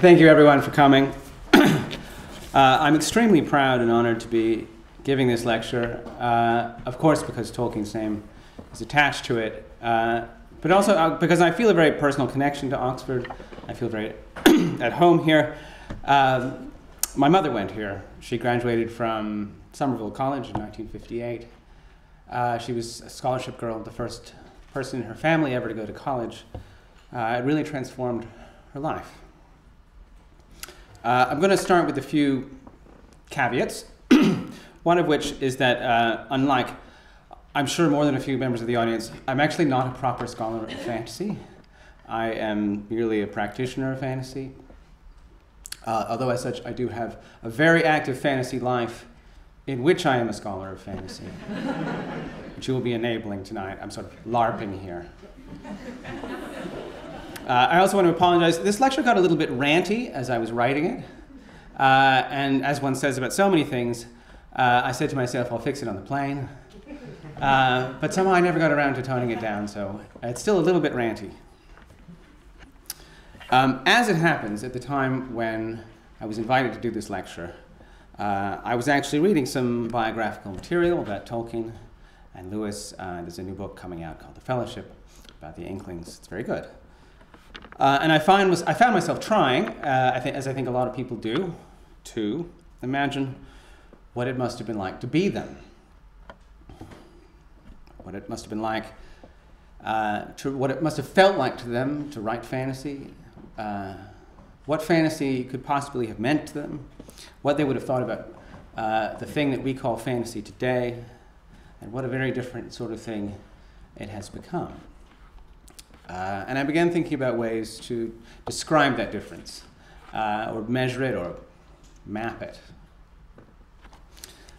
Thank you, everyone, for coming. I'm extremely proud and honored to be giving this lecture, of course, because Tolkien's name is attached to it, but also because I feel a very personal connection to Oxford. I feel very at home here. My mother went here. She graduated from Somerville College in 1958. She was a scholarship girl, the first person in her family ever to go to college. It really transformed her life. I'm going to start with a few caveats, one of which is that unlike, I'm sure, more than a few members of the audience, I'm actually not a proper scholar of fantasy. I am merely a practitioner of fantasy. Although as such, I do have a very active fantasy life in which I am a scholar of fantasy, which you will be enabling tonight. I'm sort of LARPing here. I also want to apologize. This lecture got a little bit ranty as I was writing it. And as one says about so many things, I said to myself, I'll fix it on the plane. But somehow I never got around to toning it down, so it's still a little bit ranty. As it happens, at the time when I was invited to do this lecture, I was actually reading some biographical material about Tolkien and Lewis. There's a new book coming out called The Fellowship about the Inklings. It's very good. And I found myself trying, as I think a lot of people do, to imagine what it must have been like to be them. What it must have been like, what it must have felt like to them to write fantasy, what fantasy could possibly have meant to them, what they would have thought about the thing that we call fantasy today, and what a very different sort of thing it has become. And I began thinking about ways to describe that difference, or measure it, or map it.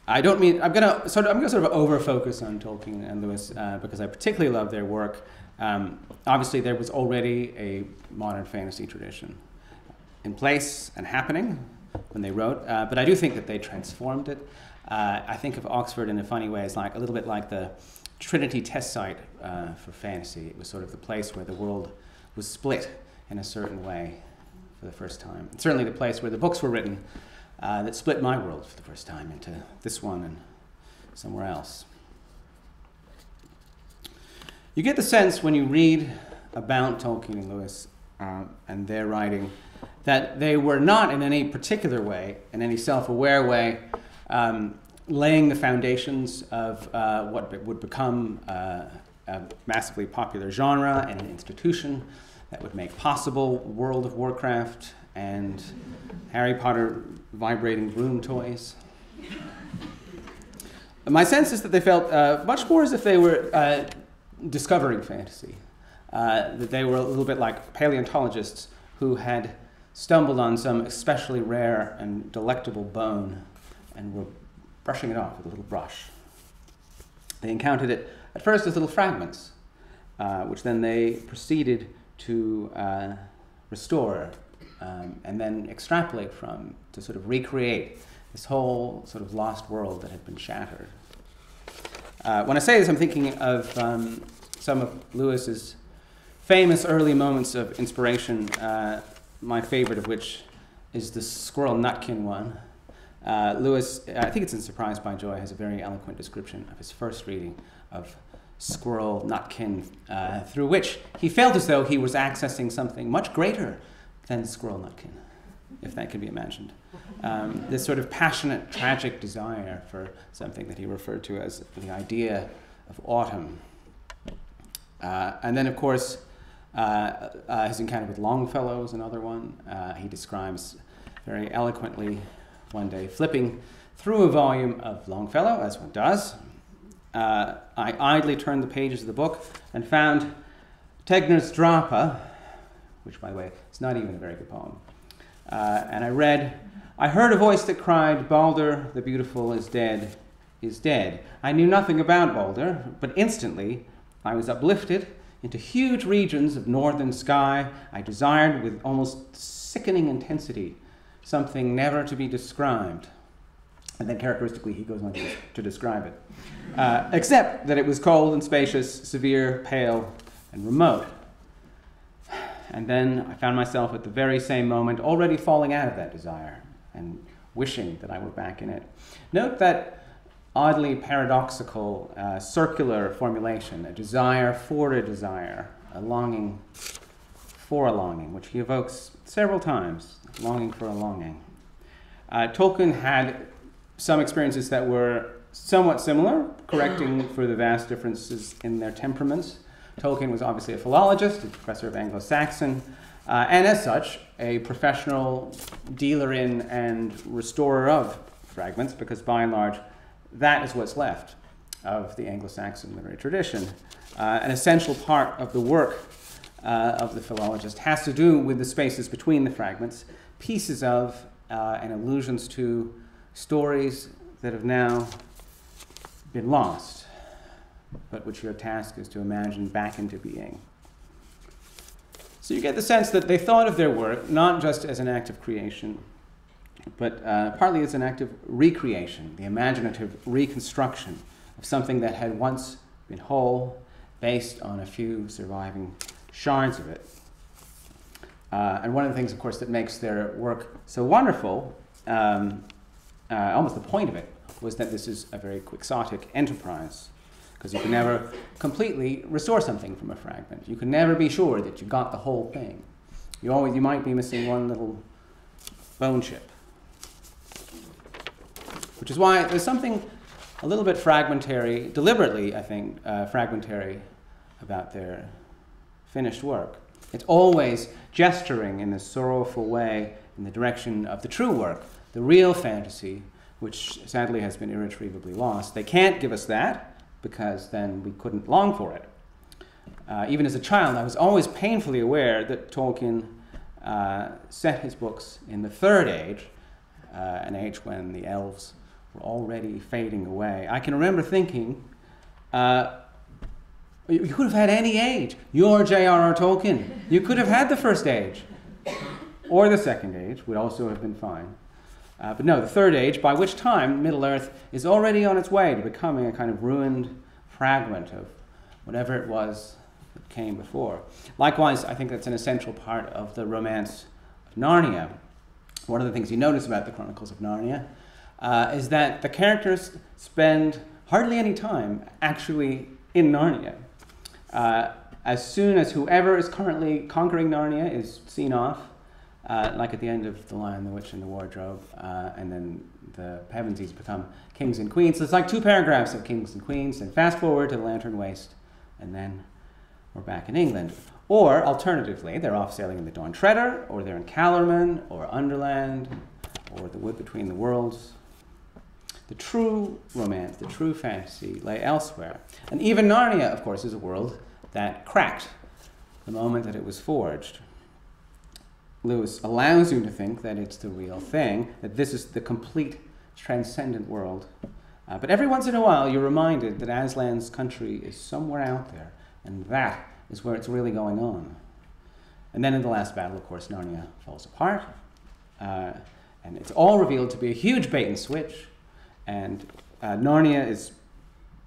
I'm going to sort of over-focus on Tolkien and Lewis because I particularly love their work. Obviously, there was already a modern fantasy tradition in place and happening when they wrote, but I do think that they transformed it. I think of Oxford in a funny way as like a little bit like the Trinity test site for fantasy. It was sort of the place where the world was split in a certain way for the first time. It's certainly the place where the books were written that split my world for the first time into this one and somewhere else. You get the sense when you read about Tolkien and Lewis and their writing that they were not in any particular way, in any self-aware way, laying the foundations of what would become a massively popular genre and an institution that would make possible World of Warcraft and Harry Potter vibrating broom toys. My sense is that they felt much more as if they were discovering fantasy, that they were a little bit like paleontologists who had stumbled on some especially rare and delectable bone and were brushing it off with a little brush. They encountered it at first as little fragments, which then they proceeded to restore and then extrapolate from to sort of recreate this whole sort of lost world that had been shattered. When I say this, I'm thinking of some of Lewis's famous early moments of inspiration, my favorite of which is the Squirrel Nutkin one. Lewis, I think it's in Surprised by Joy, has a very eloquent description of his first reading of Squirrel Nutkin, through which he felt as though he was accessing something much greater than Squirrel Nutkin, if that can be imagined. This sort of passionate, tragic desire for something that he referred to as the idea of autumn. And then, of course, his encounter with Longfellow is another one. He describes very eloquently one day flipping through a volume of Longfellow, as one does. I idly turned the pages of the book and found Tegner's Drapa, which, by the way, is not even a very good poem. And I read, "I heard a voice that cried, 'Balder the beautiful is dead, is dead.' I knew nothing about Balder, but instantly I was uplifted into huge regions of northern sky. I desired with almost sickening intensity something never to be described." And then characteristically he goes on to describe it. Except that it was cold and spacious, severe, pale, and remote. And then I found myself at the very same moment already falling out of that desire and wishing that I were back in it. Note that oddly paradoxical circular formulation, a desire for a desire, a longing for a longing, which he evokes several times, longing for a longing. Tolkien had some experiences that were somewhat similar, correcting for the vast differences in their temperaments. Tolkien was obviously a philologist, a professor of Anglo-Saxon, and as such, a professional dealer in and restorer of fragments, because by and large, that is what's left of the Anglo-Saxon literary tradition. An essential part of the work of the philologist has to do with the spaces between the fragments, pieces of and allusions to stories that have now been lost, but which your task is to imagine back into being. So you get the sense that they thought of their work not just as an act of creation, but partly as an act of recreation, the imaginative reconstruction of something that had once been whole, based on a few surviving shards of it. And one of the things, of course, that makes their work so wonderful, almost the point of it, was that this is a very quixotic enterprise, because you can never completely restore something from a fragment. You can never be sure that you got the whole thing. You might be missing one little bone chip. Which is why there's something a little bit fragmentary, deliberately, I think, fragmentary about their finished work. It's always gesturing in this sorrowful way in the direction of the true work, the real fantasy, which sadly has been irretrievably lost. They can't give us that, because then we couldn't long for it. Even as a child, I was always painfully aware that Tolkien set his books in the Third Age, an age when the elves were already fading away. I can remember thinking, you could have had any age. You're J.R.R. Tolkien. You could have had the First Age. Or the Second Age would also have been fine. But no, the Third Age, by which time Middle-earth is already on its way to becoming a kind of ruined fragment of whatever it was that came before. Likewise, I think that's an essential part of the romance of Narnia. One of the things you notice about the Chronicles of Narnia is that the characters spend hardly any time actually in Narnia. As soon as whoever is currently conquering Narnia is seen off, like at the end of The Lion, the Witch, and the Wardrobe, and then the Pevensies become kings and queens. So it's like 2 paragraphs of kings and queens, and fast forward to the Lantern Waste, and then we're back in England. Or, alternatively, they're off sailing in the Dawn Treader, or they're in Calormen, or Underland, or the Wood Between the Worlds. The true romance, the true fantasy lay elsewhere. And even Narnia, of course, is a world that cracked the moment that it was forged. Lewis allows you to think that it's the real thing, that this is the complete transcendent world. But every once in a while, you're reminded that Aslan's country is somewhere out there, and that is where it's really going on. And then in the last battle, of course, Narnia falls apart, and it's all revealed to be a huge bait and switch, and Narnia is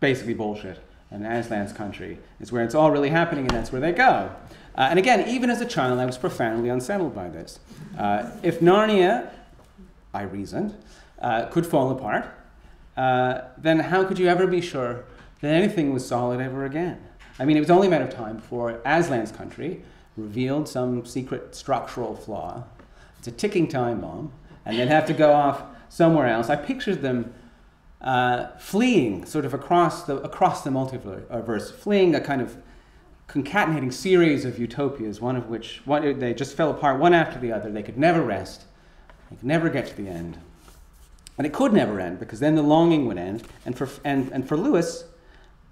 basically bullshit, and Aslan's country is where it's all really happening, and that's where they go. And again, even as a child, I was profoundly unsettled by this. If Narnia, I reasoned, could fall apart, then how could you ever be sure that anything was solid ever again? I mean, it was only a matter of time before Aslan's country revealed some secret structural flaw. It's a ticking time bomb, and they'd have to go off somewhere else. I pictured them fleeing sort of across the multiverse, fleeing a kind of concatenating series of utopias, one of which they just fell apart one after the other. They could never rest. They could never get to the end. And it could never end, because then the longing would end. And for Lewis,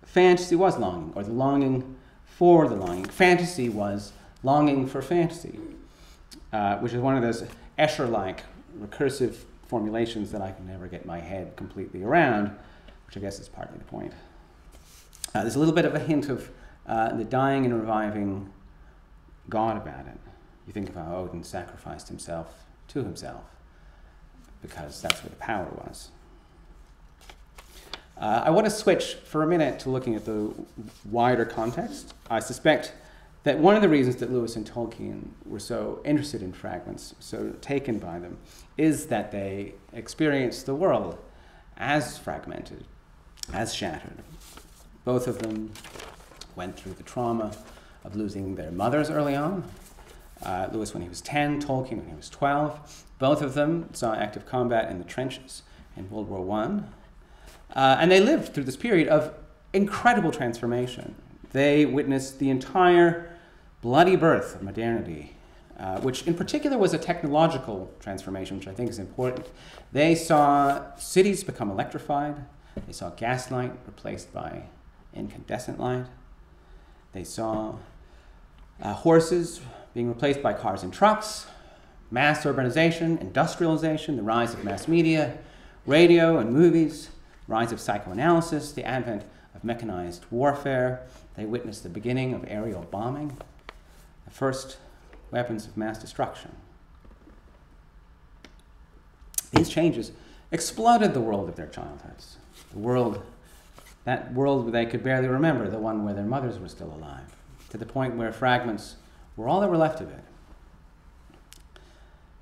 fantasy was longing, or the longing for the longing. Fantasy was longing for fantasy, which is one of those Escher-like recursive formulations that I can never get my head completely around, which I guess is partly the point. There's a little bit of a hint of the dying and reviving God about it. You think of how Odin sacrificed himself to himself, because that's where the power was. I want to switch for a minute to looking at the wider context. I suspect that one of the reasons that Lewis and Tolkien were so interested in fragments, so taken by them, is that they experienced the world as fragmented, as shattered. Both of them went through the trauma of losing their mothers early on. Lewis when he was 10, Tolkien when he was 12. Both of them saw active combat in the trenches in World War I. And they lived through this period of incredible transformation. They witnessed the entire bloody birth of modernity, which in particular was a technological transformation, which I think is important. They saw cities become electrified. They saw gaslight replaced by incandescent light. They saw horses being replaced by cars and trucks, mass urbanization, industrialization, the rise of mass media, radio and movies, rise of psychoanalysis, the advent of mechanized warfare. They witnessed the beginning of aerial bombing, the first weapons of mass destruction. These changes exploded the world of their childhoods, that world they could barely remember, the one where their mothers were still alive, to the point where fragments were all that were left of it.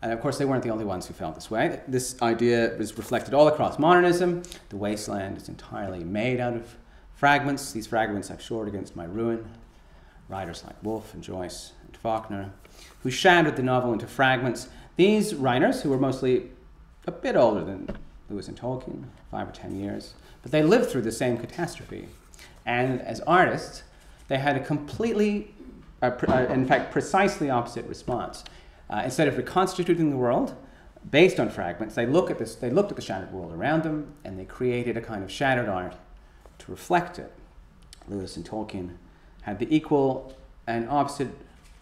And of course, they weren't the only ones who felt this way. This idea was reflected all across modernism. The wasteland is entirely made out of fragments. These fragments I've shored against my ruin. Writers like Woolf and Joyce and Faulkner, who shattered the novel into fragments. These writers, who were mostly a bit older than Lewis and Tolkien, 5 or 10 years, but they lived through the same catastrophe. And as artists, they had a completely, in fact, precisely opposite response. Instead of reconstituting the world based on fragments, they looked at the shattered world around them, and they created a kind of shattered art to reflect it. Lewis and Tolkien had the equal and opposite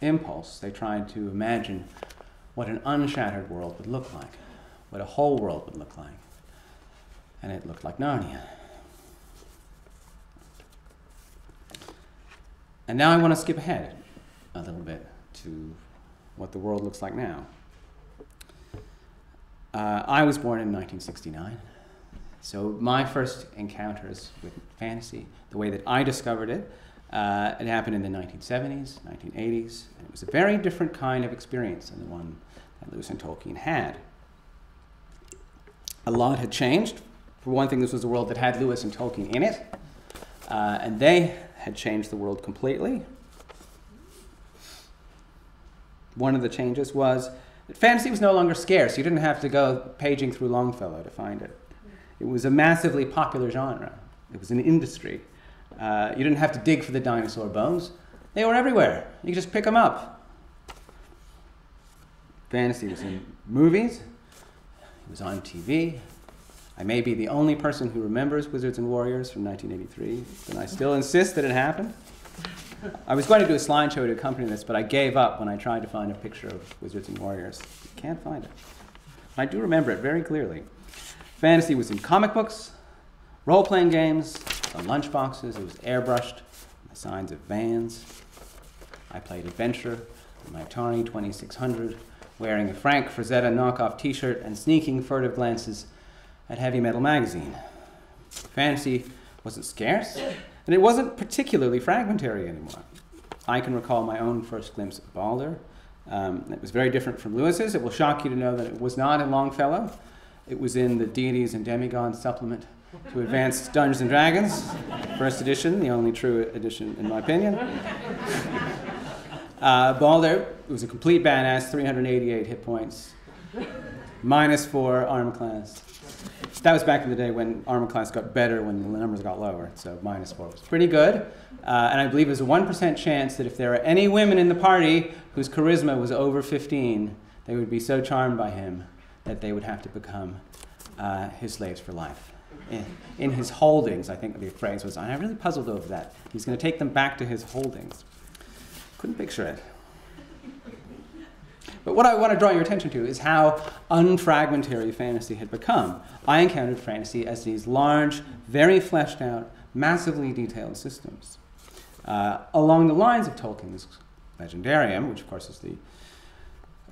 impulse. They tried to imagine what an unshattered world would look like, what a whole world would look like. And it looked like Narnia. And now I want to skip ahead a little bit to what the world looks like now. I was born in 1969, so my first encounters with fantasy, the way that I discovered it, it happened in the 1970s, 1980s, and it was a very different kind of experience than the one that Lewis and Tolkien had. A lot had changed. For one thing, this was a world that had Lewis and Tolkien in it, and they had changed the world completely. One of the changes was that fantasy was no longer scarce. You didn't have to go paging through Longfellow to find it. It was a massively popular genre. It was an industry. You didn't have to dig for the dinosaur bones. They were everywhere. You could just pick them up. Fantasy was in movies. It was on TV. I may be the only person who remembers Wizards and Warriors from 1983, but I still insist that it happened. I was going to do a slideshow to accompany this, but I gave up when I tried to find a picture of Wizards and Warriors. Can't find it. I do remember it very clearly. Fantasy was in comic books, role-playing games, on lunchboxes. It was airbrushed, the signs of vans. I played Adventure on my Atari 2600, wearing a Frank Frazetta knockoff t-shirt and sneaking furtive glances at Heavy Metal magazine. Fantasy wasn't scarce, and it wasn't particularly fragmentary anymore. I can recall my own first glimpse of Balder. It was very different from Lewis's. It will shock you to know that it was not in Longfellow. It was in the Deities and Demigods supplement to Advanced Dungeons and Dragons, first edition, the only true edition in my opinion. Balder was a complete badass, 388 hit points, -4 armor class. That was back in the day when armor class got better when the numbers got lower, so -4 was pretty good. And I believe there's a 1% chance that if there are any women in the party whose charisma was over 15, they would be so charmed by him that they would have to become his slaves for life. In his holdings, I think the phrase was, I'm really puzzled over that. He's going to take them back to his holdings. Couldn't picture it. But what I want to draw your attention to is how unfragmentary fantasy had become. I encountered fantasy as these large, very fleshed out, massively detailed systems. Along the lines of Tolkien's Legendarium, which of course is the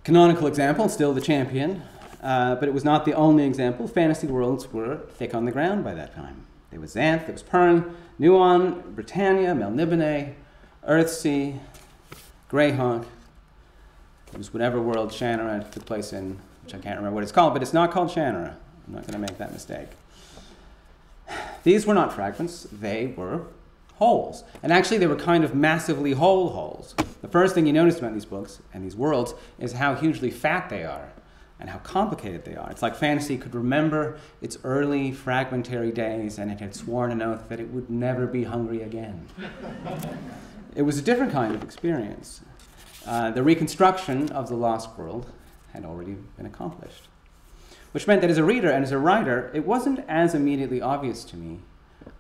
canonical example, still the champion, but it was not the only example. Fantasy worlds were thick on the ground by that time. There was Xanth, there was Pern, Nuon, Britannia, Melniboné, Earthsea, Greyhawk. It was whatever world Shannara took place in, which I can't remember what it's called, but it's not called Shannara. I'm not going to make that mistake. These were not fragments, they were holes. And actually they were kind of massively whole holes. The first thing you notice about these books and these worlds is how hugely fat they are and how complicated they are. It's like fantasy could remember its early fragmentary days and it had sworn an oath that it would never be hungry again. It was a different kind of experience. The reconstruction of the lost world had already been accomplished, which meant that as a reader and as a writer, it wasn't as immediately obvious to me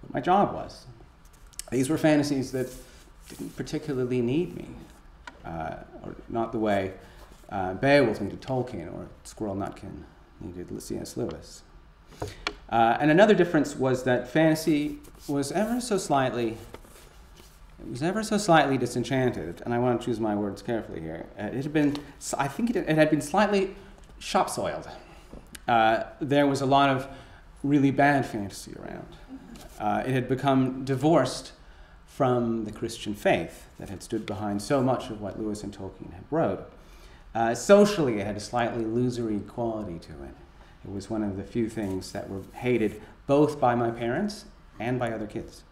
what my job was. These were fantasies that didn't particularly need me, or not the way Beowulf needed Tolkien or Squirrel Nutkin needed C.S. Lewis. And another difference was that fantasy was ever so slightly disenchanted, and I want to choose my words carefully here. It had been slightly shop-soiled. There was a lot of really bad fantasy around. It had become divorced from the Christian faith that had stood behind so much of what Lewis and Tolkien had wrote. Socially, it had a slightly losery quality to it. It was one of the few things that were hated both by my parents and by other kids.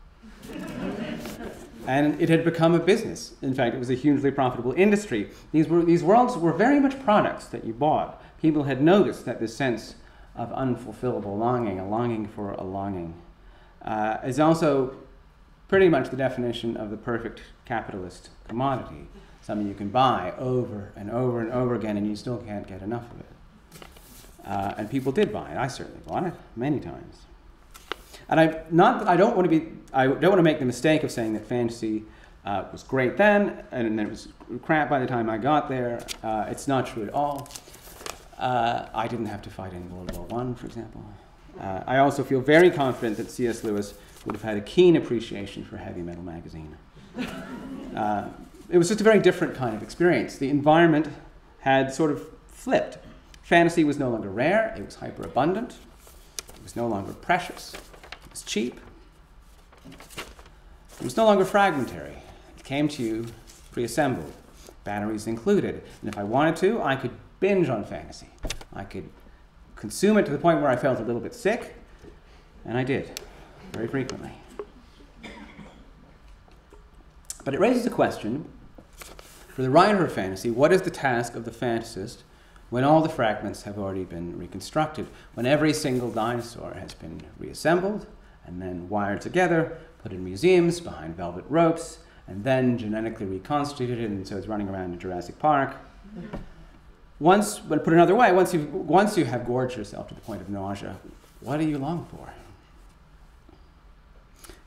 And it had become a business. In fact, it was a hugely profitable industry. These worlds were very much products that you bought. People had noticed that this sense of unfulfillable longing, a longing for a longing, is also pretty much the definition of the perfect capitalist commodity. Something you can buy over and over and over again, and you still can't get enough of it. And people did buy it. I certainly bought it many times. And I don't want to make the mistake of saying that fantasy was great then, and it was crap by the time I got there. It's not true at all. I didn't have to fight in World War I, for example. I also feel very confident that C.S. Lewis would have had a keen appreciation for Heavy Metal magazine. It was just a very different kind of experience. The environment had sort of flipped. Fantasy was no longer rare, it was hyperabundant, it was no longer precious, it was cheap, it was no longer fragmentary. It came to you pre-assembled, batteries included, and if I wanted to, I could binge on fantasy. I could consume it to the point where I felt a little bit sick, and I did, very frequently. But it raises a question, for the writer of fantasy, what is the task of the fantasist when all the fragments have already been reconstructed, when every single dinosaur has been reassembled and then wired together, put in museums behind velvet ropes, and then genetically reconstituted, and so it's running around in Jurassic Park? But put another way, once you have gorged yourself to the point of nausea, what do you long for?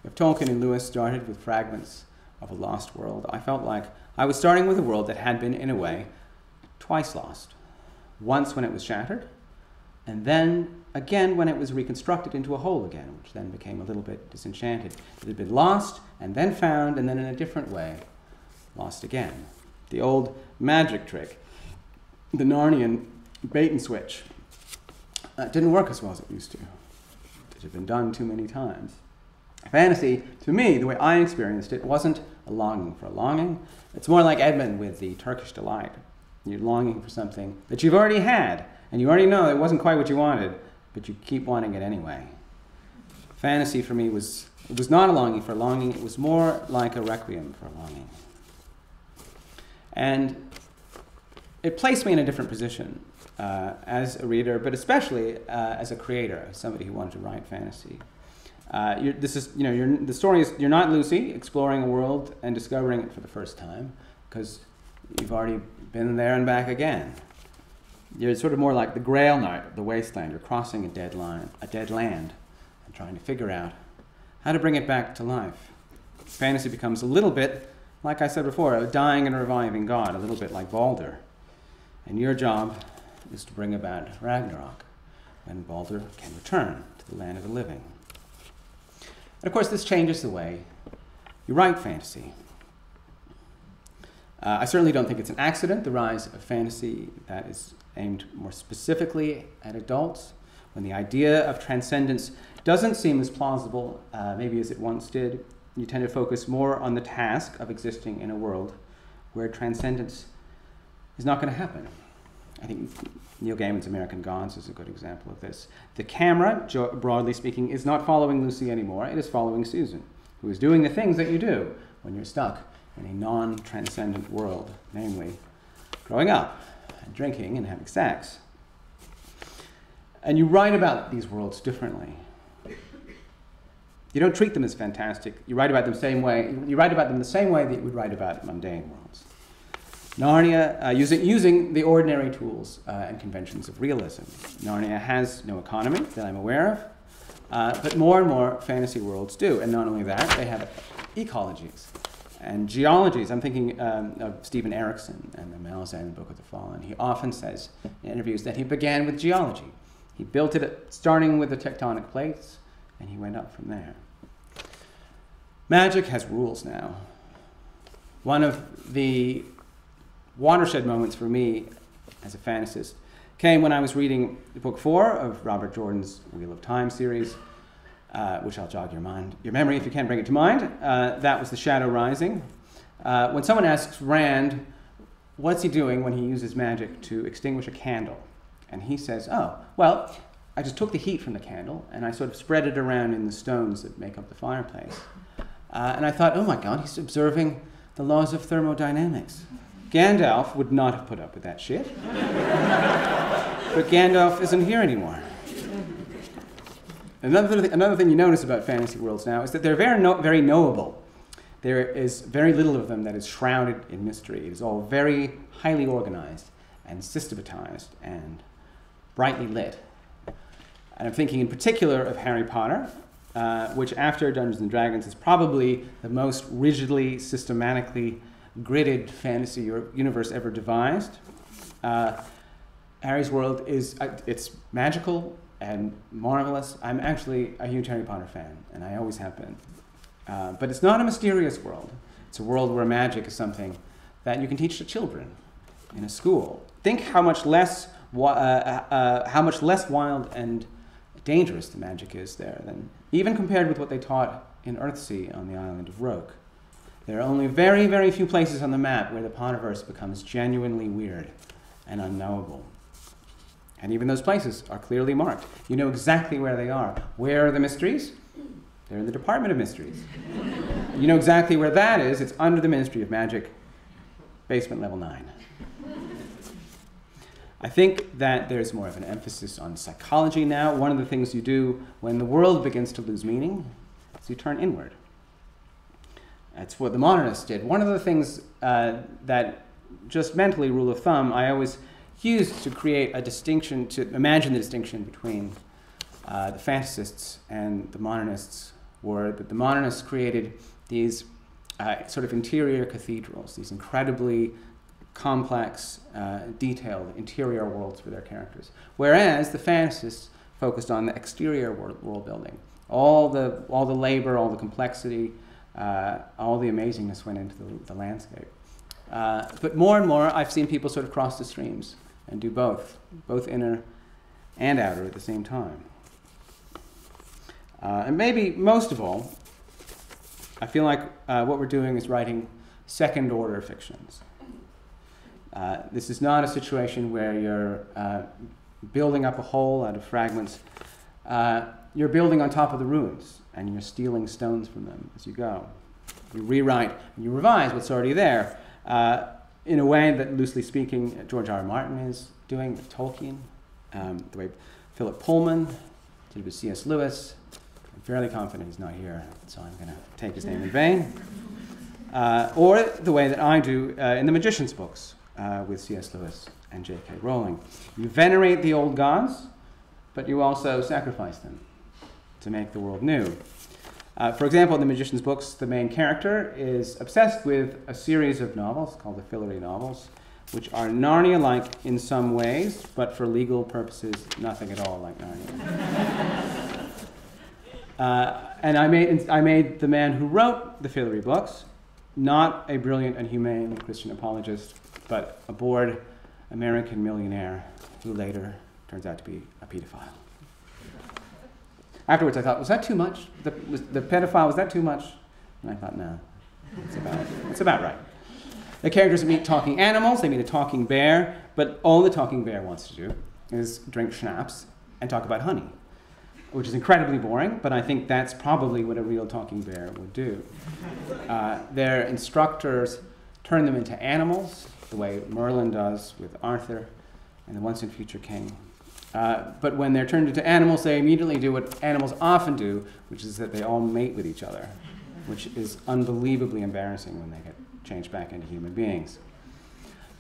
If Tolkien and Lewis started with fragments of a lost world, I felt like I was starting with a world that had been, in a way, twice lost. Once when it was shattered, and then again when it was reconstructed into a whole again, which then became a little bit disenchanted. It had been lost, and then found, and then in a different way, lost again. The old magic trick, the Narnian bait and switch, didn't work as well as it used to. It had been done too many times. Fantasy, to me, the way I experienced it, wasn't a longing for a longing. It's more like Edmund with the Turkish delight. You're longing for something that you've already had, and you already know it wasn't quite what you wanted, but you keep wanting it anyway. Fantasy for me was not a longing for a longing, it was more like a requiem for a longing. And it placed me in a different position as a reader, but especially as a creator, as somebody who wanted to write fantasy. The story is, you're not Lucy exploring a world and discovering it for the first time, because you've already been there and back again. You're sort of more like the Grail Knight of the Wasteland. You're crossing a dead land, and trying to figure out how to bring it back to life. Fantasy becomes a little bit, like I said before, a dying and reviving god, a little bit like Baldur. And your job is to bring about Ragnarok, when Baldur can return to the land of the living. And of course, this changes the way you write fantasy. I certainly don't think it's an accident, the rise of fantasy that is aimed more specifically at adults, when the idea of transcendence doesn't seem as plausible maybe as it once did. You tend to focus more on the task of existing in a world where transcendence is not going to happen. I think Neil Gaiman's American Gods is a good example of this. The camera, broadly speaking, is not following Lucy anymore. It is following Susan, who is doing the things that you do when you're stuck in a non-transcendent world, namely growing up and drinking and having sex. And you write about these worlds differently. You don't treat them as fantastic. You write about them the same way. You write about them the same way that you would write about mundane worlds. Narnia, using the ordinary tools and conventions of realism. Narnia has no economy that I'm aware of, but more and more fantasy worlds do. And not only that, they have ecologies and geologies. I'm thinking of Stephen Erickson and the Malazan Book of the Fallen. He often says in interviews that he began with geology. He built it starting with the tectonic plates, and he went up from there. Magic has rules now. One of the watershed moments for me as a fantasist came when I was reading book 4 of Robert Jordan's Wheel of Time series, which I'll jog your memory if you can bring it to mind. That was The Shadow Rising. When someone asks Rand, what's he doing when he uses magic to extinguish a candle? And he says, oh, well, I just took the heat from the candle and I sort of spread it around in the stones that make up the fireplace. And I thought, oh my God, he's observing the laws of thermodynamics. Gandalf would not have put up with that shit. But Gandalf isn't here anymore. Another thing you notice about fantasy worlds now is that they're very knowable. There is very little of them that is shrouded in mystery. It is all very highly organized and systematized and brightly lit. And I'm thinking in particular of Harry Potter, which after Dungeons & Dragons is probably the most rigidly, systematically gridded fantasy universe ever devised. Harry's world it's magical and marvelous. I'm actually a huge Harry Potter fan, and I always have been. But it's not a mysterious world. It's a world where magic is something that you can teach to children in a school. Think how much less wild and dangerous the magic is there than even compared with what they taught in Earthsea on the island of Roke. There are only very, very few places on the map where the Potterverse becomes genuinely weird and unknowable. And even those places are clearly marked. You know exactly where they are. Where are the mysteries? They're in the Department of Mysteries. You know exactly where that is. It's under the Ministry of Magic, basement level 9. I think that there's more of an emphasis on psychology now. One of the things you do when the world begins to lose meaning is you turn inward. That's what the modernists did. One of the things that, just mentally, rule of thumb, I always used to create a distinction, to imagine the distinction between the fantasists and the modernists were that the modernists created these sort of interior cathedrals, these incredibly complex, detailed interior worlds for their characters. Whereas the fantasists focused on the exterior world building. All the labor, all the complexity, all the amazingness went into the landscape. But more and more, I've seen people sort of cross the streams and do both inner and outer at the same time. And maybe most of all, I feel like what we're doing is writing second-order fictions. This is not a situation where you're building up a whole out of fragments. You're building on top of the ruins, and you're stealing stones from them as you go. You rewrite and you revise what's already there in a way that, loosely speaking, George R. R. Martin is doing with Tolkien, the way Philip Pullman did with C.S. Lewis. I'm fairly confident he's not here, so I'm going to take his name in vain. Or the way that I do in the Magician's books with C.S. Lewis and J.K. Rowling. You venerate the old gods, but you also sacrifice them to make the world new. For example, in the Magician's books, the main character is obsessed with a series of novels called the Fillory novels, which are Narnia-like in some ways, but for legal purposes, nothing at all like Narnia. And I made the man who wrote the Fillory books not a brilliant and humane Christian apologist, but a bored American millionaire who later turns out to be a pedophile. Afterwards, I thought, was that too much? The pedophile, was that too much? And I thought, no, it's about right. The characters meet talking animals, they meet a talking bear, but all the talking bear wants to do is drink schnapps and talk about honey, which is incredibly boring, but I think that's probably what a real talking bear would do. Their instructors turn them into animals, the way Merlin does with Arthur and the Once and Future King. But when they're turned into animals, they immediately do what animals often do, which is that they all mate with each other, which is unbelievably embarrassing when they get changed back into human beings.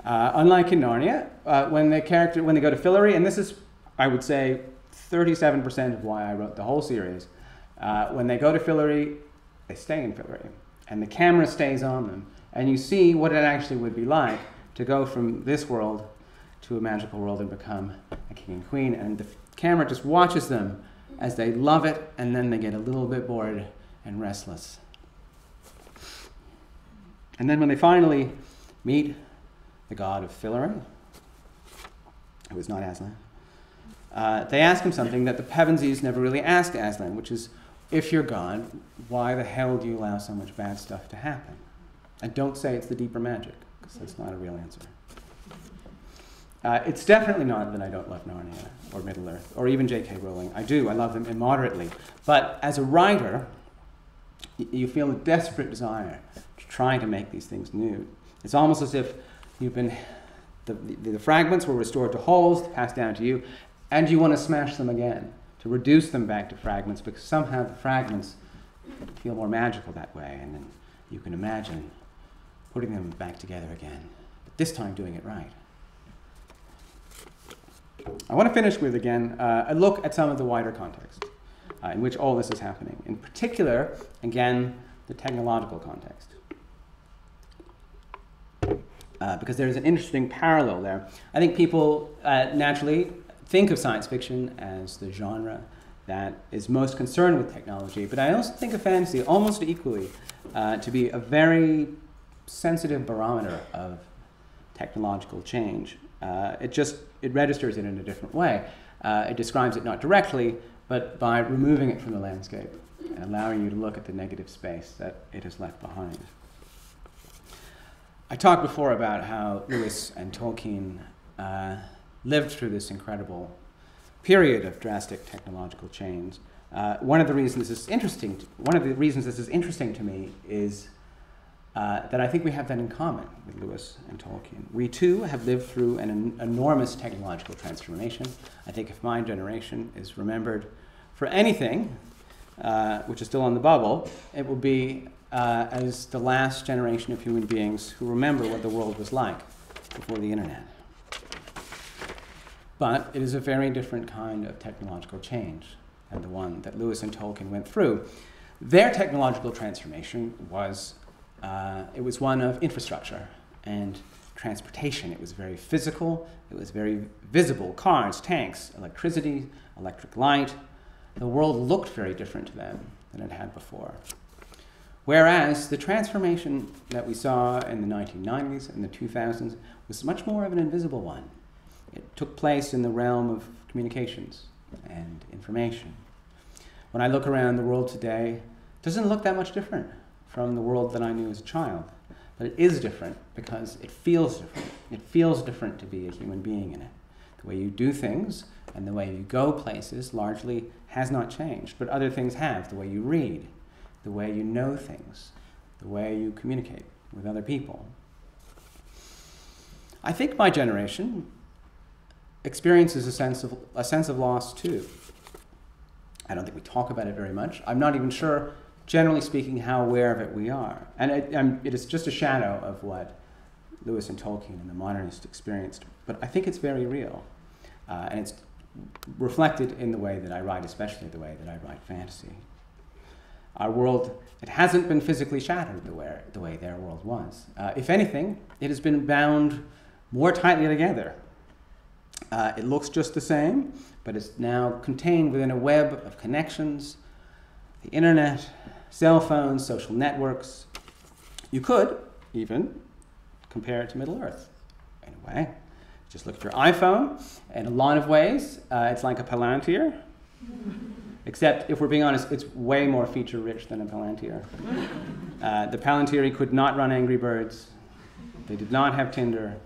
Unlike in Narnia, when they go to Fillory, and this is, I would say, 37% of why I wrote the whole series, when they go to Fillory, they stay in Fillory, and the camera stays on them, and you see what it actually would be like to go from this world to a magical world and become a king and queen, and the camera just watches them as they love it, and then they get a little bit bored and restless. And then when they finally meet the god of Fillory, who is not Aslan, they ask him something that the Pevensies never really asked Aslan, which is, if you're God, why the hell do you allow so much bad stuff to happen? And don't say it's the deeper magic, because that's not a real answer. It's definitely not that I don't love Narnia or Middle-earth, or even J.K. Rowling. I do. I love them immoderately. But as a writer, you feel a desperate desire to try to make these things new. It's almost as if you've been, the fragments were restored to wholes, passed down to you, and you want to smash them again, to reduce them back to fragments, because somehow the fragments feel more magical that way, and then you can imagine putting them back together again, but this time doing it right. I want to finish with, again, a look at some of the wider context in which all this is happening. In particular, again, the technological context. Because there's an interesting parallel there. I think people naturally think of science fiction as the genre that is most concerned with technology, but I also think of fantasy almost equally to be a very sensitive barometer of technological change. It registers it in a different way. It describes it not directly, but by removing it from the landscape and allowing you to look at the negative space that it has left behind. I talked before about how Lewis and Tolkien lived through this incredible period of drastic technological change. One of the reasons this is interesting to me is that I think we have that in common with Lewis and Tolkien. We too have lived through an enormous technological transformation. I think if my generation is remembered for anything, which is still on the bubble, it will be as the last generation of human beings who remember what the world was like before the internet. But it is a very different kind of technological change than the one that Lewis and Tolkien went through. Their technological transformation was it was one of infrastructure and transportation. It was very physical, it was very visible. Cars, tanks, electricity, electric light. The world looked very different to them than it had before. Whereas the transformation that we saw in the 1990s and the 2000s was much more of an invisible one. It took place in the realm of communications and information. When I look around the world today, it doesn't look that much different from the world that I knew as a child. But it is different because it feels different. It feels different to be a human being in it. The way you do things and the way you go places largely has not changed, but other things have. The way you read, the way you know things, the way you communicate with other people. I think my generation experiences a sense of loss too. I don't think we talk about it very much. I'm not even sure, generally speaking, how aware of it we are. And it is just a shadow of what Lewis and Tolkien and the modernists experienced. But I think it's very real. And it's reflected in the way that I write, especially the way that I write fantasy. Our world, it hasn't been physically shattered the way their world was. If anything, it has been bound more tightly together. It looks just the same, but it's now contained within a web of connections, the internet, cell phones, social networks. You could even compare it to Middle-earth in a way. Just look at your iPhone. In a lot of ways, it's like a Palantir. Except, if we're being honest, it's way more feature-rich than a Palantir. The Palantir could not run Angry Birds. They did not have Tinder.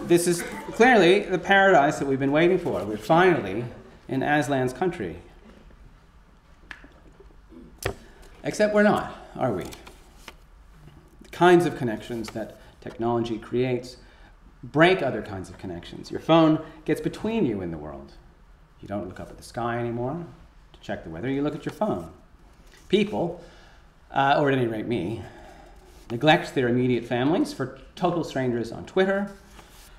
This is clearly the paradise that we've been waiting for. We're finally in Aslan's country. Except we're not, are we? The kinds of connections that technology creates break other kinds of connections. Your phone gets between you and the world. You don't look up at the sky anymore to check the weather. You look at your phone. People, or at any rate me, neglect their immediate families for total strangers on Twitter,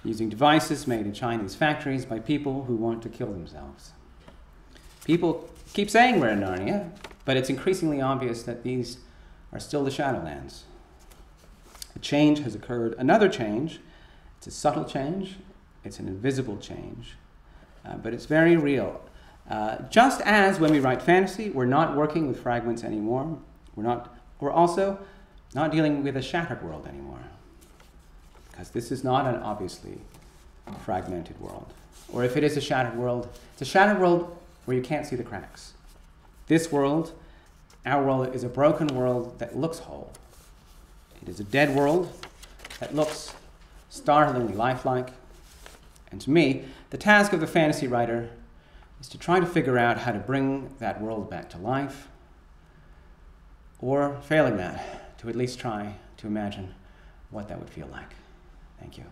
using devices made in Chinese factories by people who want to kill themselves. People keep saying we're in Narnia, but it's increasingly obvious that these are still the Shadowlands. A change has occurred. Another change. It's a subtle change. It's an invisible change. But it's very real. Just as when we write fantasy, we're not working with fragments anymore. We're also not dealing with a shattered world anymore. Because this is not an obviously fragmented world. Or if it is a shattered world, it's a shattered world where you can't see the cracks. This world, our world, is a broken world that looks whole. It is a dead world that looks startlingly lifelike. And to me, the task of the fantasy writer is to try to figure out how to bring that world back to life, or failing that, to at least try to imagine what that would feel like. Thank you.